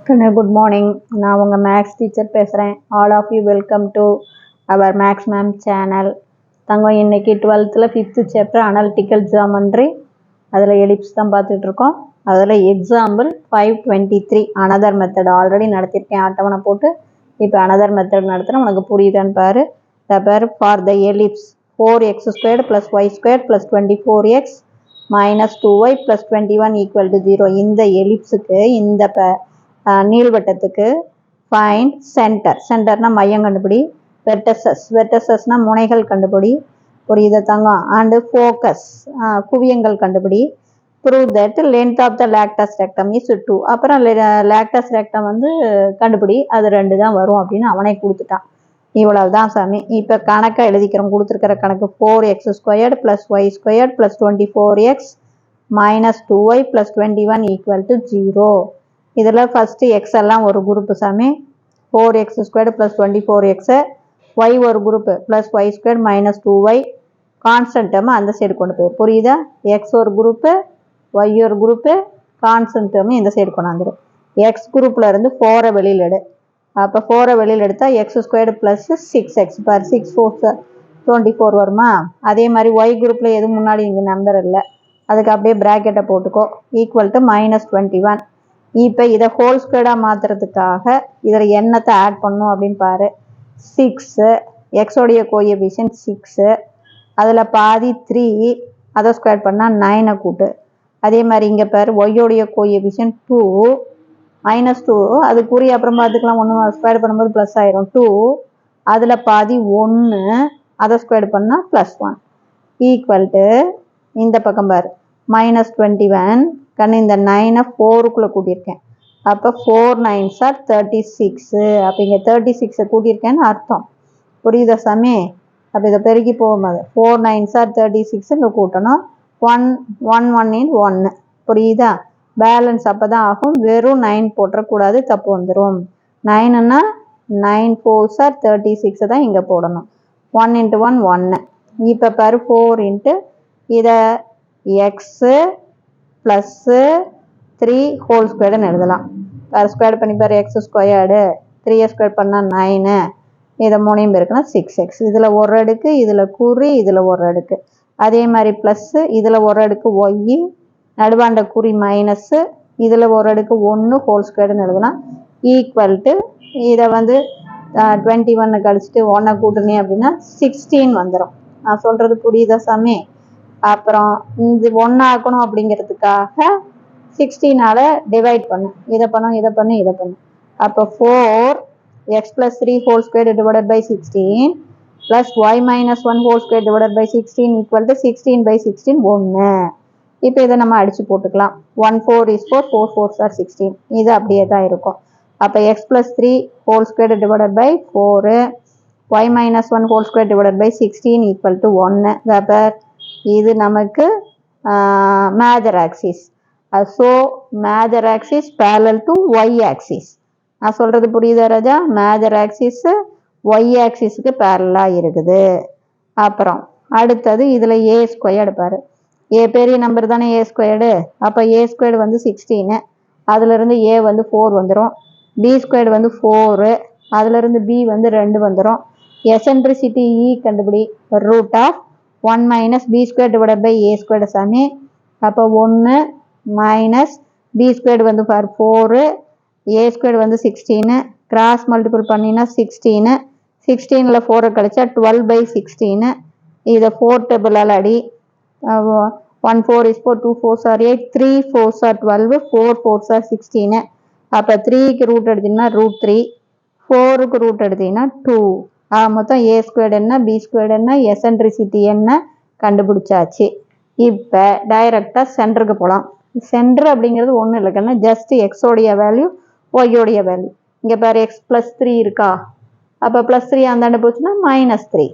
Good morning. நான் உங்கள் maths teacher பேசுகிறேன். All of you welcome to our maths ma'am channel. தங்கம் இன்னைக்கு 12th 5th chapter analytical geometry அதில் எலிப்ஸ் தான் பார்த்துட்ருக்கோம். அதில் எக்ஸாம்பிள் 523 அனதர் மெத்தட் ஆல்ரெடி நடத்தியிருக்கேன் அட்டவணை போட்டு. இப்போ அனதர் மெத்தட் நடத்துகிறேன், உனக்கு புரியுதான்னு பாரு. For the ellipse 4x² + y² + 24x - 2y + 21 = 0. இந்த எலிப்ஸுக்கு இந்த நீள்வட்டத்துக்கு ஃபைண்ட் சென்டர். சென்டர்னா மையம் கண்டுபிடி. வெர்டசஸ்னா முனைகள் கண்டுபிடி. புரியுத தங்கம். அண்டு ஃபோக்கஸ் குவியங்கள் கண்டுபிடி. Prove that length of the latus rectum is 2. அப்புறம் லேக்டஸ் ரெக்டம் வந்து கண்டுபிடி, அது 2 தான் வரும் அப்படின்னு அவனே கொடுத்துட்டான். இவ்வளவு தான் சாமி. இப்போ கணக்கை எழுதிக்கிறோம். கொடுத்துருக்கிற கணக்கு 4x² + y² + 24x - 2y + 21 = 0. இதில் ஃபஸ்ட்டு எக்ஸ் எல்லாம் ஒரு குரூப்பு சாமி. 4x² + 24x, y ஒரு group +y² - 2y constant term அந்த சைடு கொண்டு போய். புரியுதா? எக்ஸ் ஒரு குரூப்பு, y ஒரு குரூப்பு, கான்ஸ்டன்ட் டேர்ம் இந்த சைடு கொண்டாந்துரு. எக்ஸ் குரூப்பில் இருந்து 4 வெளியில் எடு. அப்போ 4 வெளியில் எடுத்தால் x² + 6x பார் 6 4 24 வருமா? அதே மாதிரி y குரூப்பில் எதுவும் முன்னாடி இங்கே நம்பர் இல்லை, அதுக்கு அப்படியே ப்ராக்கெட்டை போட்டுக்கோ. = -21. இப்போ இதை ஹோல் ஸ்கொயர்டாக மாற்றுறதுக்காக இதில் என்னத்தை ஆட் பண்ணணும் அப்படின்னு பாரு. 6, எக்ஸோடைய கோஎஃபிஷியன்ட் 6, அதில் பாதி 3, அதை ஸ்கொயர் பண்ணால் 9 கூட்டு. அதே மாதிரி இங்கே பாரு, ஒய்யோடைய கோஎஃபிஷியன்ட் 2 -2, அது குறி அப்புறம் பார்த்துக்கலாம், ஒன்று ஸ்கொயர் பண்ணும்போது ப்ளஸ் ஆயிரும். 2, அதில் பாதி 1, அதை ஸ்கொயர் பண்ணால் +1 = இந்த பக்கம் பாரு -21. கண்ணு இந்த 9 4க்குள்ளே கூட்டியிருக்கேன். அப்போ 4 9s are 36. அப்போ இங்கே 36 கூட்டியிருக்கேன்னு அர்த்தம். புரியுதா சாமி? அப்போ இதை பெருக்கி போகும்போது 4 9s are 36 இங்கே கூட்டணும். 1 1 1 1. புரியுதா? பேலன்ஸ் அப்போ தான் ஆகும். வெறும் 9 போட்டுறக்கூடாது, தப்பு வந்துடும். 9ன்னா 9 4s are 36 தான் இங்கே போடணும். 1 × 1 1. இப்போ பாரு 4 இதை எக்ஸு +3 ஹோல் ஸ்கொயர்டுன்னு எழுதலாம். ஸ்கொயர் பண்ணி பாரு. x² 3 ஸ்கொயர் பண்ணால் 9, இதை 3 பேருக்குன்னா 6x. இதில் ஒரு அடுக்கு, இதில் குறி, இதில் ஒரு அடுக்கு. அதே மாதிரி ப்ளஸ்ஸு, இதில் ஒரு அடுக்கு ஒய், நடுவாண்ட குறி மைனஸ்ஸு, இதில் ஒரு அடுக்கு 1 ஹோல் ஸ்கொயர்டுன்னு எழுதலாம். = இதை வந்து 21 கழிச்சிட்டு 1 கூட்டுனே அப்படின்னா 16 வந்துடும். நான் சொல்கிறது புரியுதா சாமி? அப்புறம் இந்த 1 ஆக்கணும் அப்படிங்கிறதுக்காக 16ஆல் டிவைட் பண்ணு. இதை பண்ணும், இதை பண்ணு, இதை பண்ணு. அப்போ 4x + 3 whole square / 16 + y - 1 whole square / 16 = 16/16 1. இப்போ இதை நம்ம அடித்து போட்டுக்கலாம். 1 4 is 4, 4 4s are 16. இது அப்படியே தான் இருக்கும். அப்போ x + 3 whole square / 4, y - 1 whole square / 16 = 1. அப்போ இது நமக்கு major axis. So major axis parallel to y axis. நான் சொல்கிறது புரியுதா ராஜா? மேஜர் ஆக்சிஸ் y ஆக்சிஸுக்கு பேரலாக இருக்குது. அப்புறம் அடுத்தது இதில் a² பாரு. பெரிய நம்பர் தானே a². அப்போ a² வந்து 16, அதிலிருந்து a வந்து 4 வந்துடும். b² வந்து 4, அதிலிருந்து b வந்து 2 வந்துடும். எசன்ட்ரிசிட்டி E கண்டுபிடி. √1 - b² / a² சாமி. அப்போ 1 - b² வந்து 4, a² வந்து 16, கிராஸ் மல்டிபிள் பண்ணினா 16, 16ல் 4 கழிச்சா 12/16. இதை 4 டேபிளால் அடி. 1 4 is 4, 2 4s are 8, 3 4s are 12, 4 4s are 16. அப்போ 3க்கு ரூட் எடுத்தீங்கன்னா √3, 4க்கு ரூட் எடுத்தீங்கன்னா 2. மொத்தம் a² என்ன, b² என்ன, எசன்ட்ரிசிட்டி என்ன கண்டுபிடிச்சாச்சு. இப்போ டைரக்டாக சென்டருக்கு போகலாம். சென்டர் அப்படிங்கிறது ஒன்றும் இல்லை கண்ணா, ஜஸ்ட் எக்ஸோடைய வேல்யூ, ஒய்யோடைய வேல்யூ. இங்கே பாரு x +3 இருக்கா? அப்போ +3 அந்தாண்ட போச்சுன்னா -3.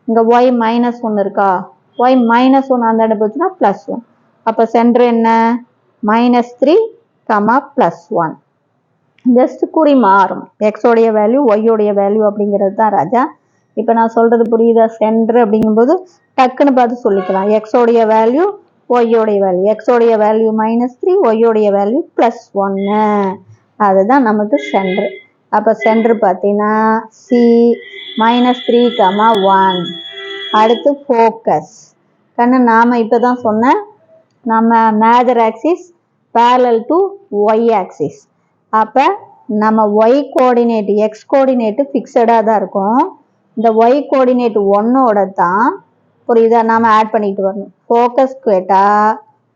இங்கே y -1 இருக்கா? y -1 அந்தாண்ட போச்சுன்னா +1. அப்போ சென்டர் என்ன? -3, +1. ஜஸ்ட் குறி மாறும். எக்ஸோடைய வேல்யூ, ஒய்யோடைய வேல்யூ அப்படிங்கிறது தான் ராஜா. இப்போ நான் சொல்கிறது புரியுதா? சென்டர் அப்படிங்கும்போது டக்குன்னு பார்த்து சொல்லிக்கலாம். எக்ஸோடைய வேல்யூ, ஒய்யோடைய வேல்யூ. எக்ஸோடைய வேல்யூ -3, ஒய்யோடைய வேல்யூ +1. அதுதான் நமக்கு சென்டர். அப்போ சென்டர் பார்த்தீங்கன்னா சி -3, 1. அடுத்து ஃபோக்கஸ். கண்ணு நாம் இப்போ தான் சொன்னேன் நம்ம major axis parallel to Y axis. அப்போ நம்ம ஒய் கோஆர்டினேட் எக்ஸ் கோஆர்டினேட்டு ஃபிக்ஸடாக தான் இருக்கும். இந்த ஒய் கோஆர்டினேட் 1ஓட தான் புரியுதா நாம் ஆட் பண்ணிட்டு வரணும். ஃபோக்கஸ் கேட்டால்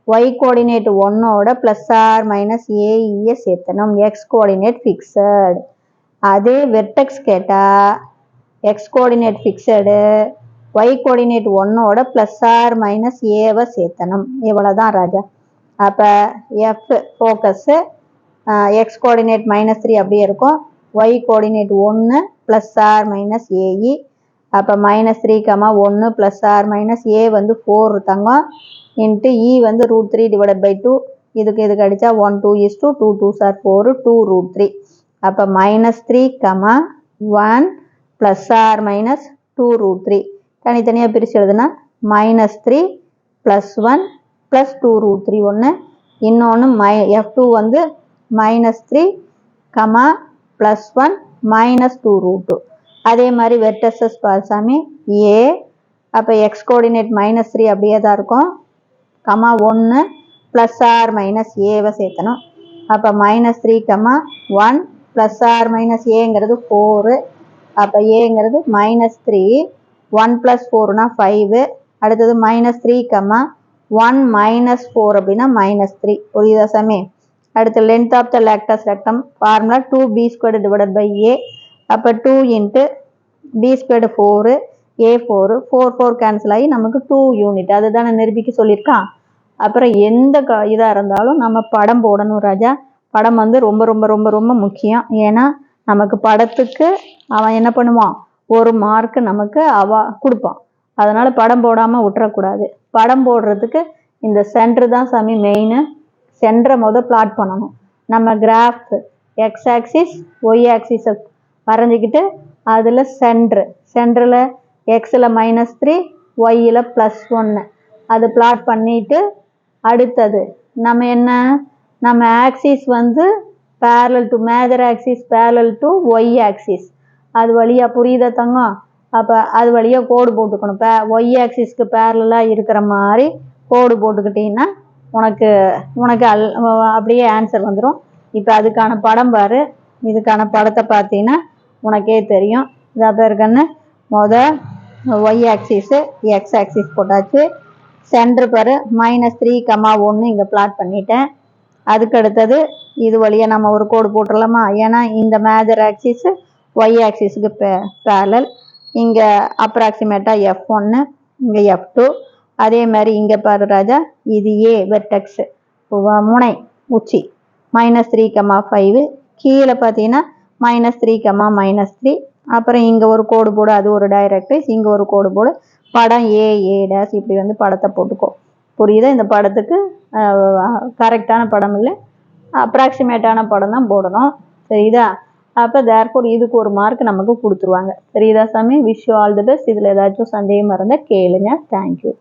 ஒய் கோஆர்டினேட் 1ஓட +or-AE சேர்த்தணும். X coordinate fixed. அதே வெர்டெக்ஸ் கேட்டால் x coordinate fixed y coordinate 1ஓட +or-A சேர்த்தணும். இவ்வளோதான் ராஜா. அப்போ எஃப் ஃபோக்கஸு எக்ஸ் கோஆர்டினேட் -3 அப்படியே இருக்கும். Y coordinate 1 +or-AE. அப்போ -3, 1 +or-A வந்து 4 தங்கம் இன்ட்டு இ வந்து √3/2. இதுக்கு அடித்தா 1 2 2 2 2 4 2√3. அப்போ -3, 1 +or-2√3 தனித்தனியாக பிரித்து எழுதுனா -3 +1 +2√3 ஒன்று. இன்னொன்று F2 வந்து -3, +1 -2√2. அதே மாதிரி வெர்டெக்ஸஸ் பாசாமி ஏ. அப்போ எக்ஸ் கோஆர்டினேட் -3 அப்படியே தான் இருக்கும். 1 +or-A சேர்த்தணும். அப்போ -3, 1 +or-Aங்கிறது 4. அப்போ ஏங்கிறது -3 1 + 4னா 5. அடுத்தது -3, 1 - 4 அப்படின்னா -3. புரியுதா சாமி? அடுத்து length of the latus rectum formula 2b²/A. அப்போ 2 × b² 4 A4 4 4 கேன்சல் ஆகி நமக்கு 2 யூனிட். அதுதானே நிரூபிக்க சொல்லியிருக்கான். அப்புறம் எந்த இதாக இருந்தாலும் நம்ம படம் போடணும் ராஜா. படம் வந்து ரொம்ப ரொம்ப ரொம்ப ரொம்ப முக்கியம். ஏன்னா நமக்கு படத்துக்கு அவன் என்ன பண்ணுவான், 1 மார்க்கு நமக்கு கொடுப்பான். அதனால் படம் போடாமல் விட்டுறக்கூடாது. படம் போடுறதுக்கு இந்த சென்டர் தான் சாமி மெயின். சென்டரை பிளாட் பண்ணணும். நம்ம கிராஃப் எக்ஸ் ஆக்சிஸ் ஒய் ஆக்சிஸை வரைஞ்சிக்கிட்டு அதில் சென்டரில் எக்ஸில் -3 ஒய்யில் +1 அது பிளாட் பண்ணிட்டு அடுத்தது நம்ம ஆக்சிஸ் வந்து parallel to major axis parallel to Y axis. அது வழியாக புரியுதா தங்கம்? அப்போ அது வழியாக கோடு போட்டுக்கணும். ஒய் ஆக்சிஸ்க்கு பேரலாக இருக்கிற மாதிரி கோடு போட்டுக்கிட்டிங்கன்னா உனக்கு அப்படியே ஆன்சர் வந்துடும். இப்போ அதுக்கான படம் பாரு. இதுக்கான படத்தை பார்த்தீங்கன்னா உனக்கே தெரியும். இதாக பேருக்குன்னு ஒய் ஆக்சிஸு எக்ஸ் ஆக்சிஸ் போட்டாச்சு. சென்டர் பாரு -3, 1 இங்கே பிளாட் பண்ணிட்டேன். அதுக்கு அடுத்தது இது வழியாக நம்ம ஒரு கோடு போட்டுடலாமா? ஏன்னா இந்த மேஜர் ஆக்சிஸு ஒய் ஆக்சிஸுக்கு பேரலல். இங்கே அப்ராக்சிமேட்டாக F1 இங்கே F2. அதே மாதிரி இங்கே பாரு ராஜா, இது ஏ வெர்டெக்ஸு முனை உச்சி -3, 5. கீழே பார்த்தீங்கன்னா -3, -3. அப்புறம் இங்கே ஒரு கோடு போடு, அது ஒரு டைரக்ட்ரிஸ். இங்கே ஒரு கோடு போடு, படம் A இப்படி வந்து படத்தை போட்டுக்கோ. புரியுதா? இந்த படத்துக்கு கரெக்டான படம் இல்லை, அப்ராக்சிமேட்டான படம் தான் போடணும். சரிதா? அப்போ தேர்ஃபோர் இதுக்கு 1 மார்க் நமக்கு கொடுத்துருவாங்க. சரிதா சாமி? Wish you all the best. இதில் ஏதாச்சும் சந்தேகம் இருந்தால் கேளுங்க. தேங்க்யூ.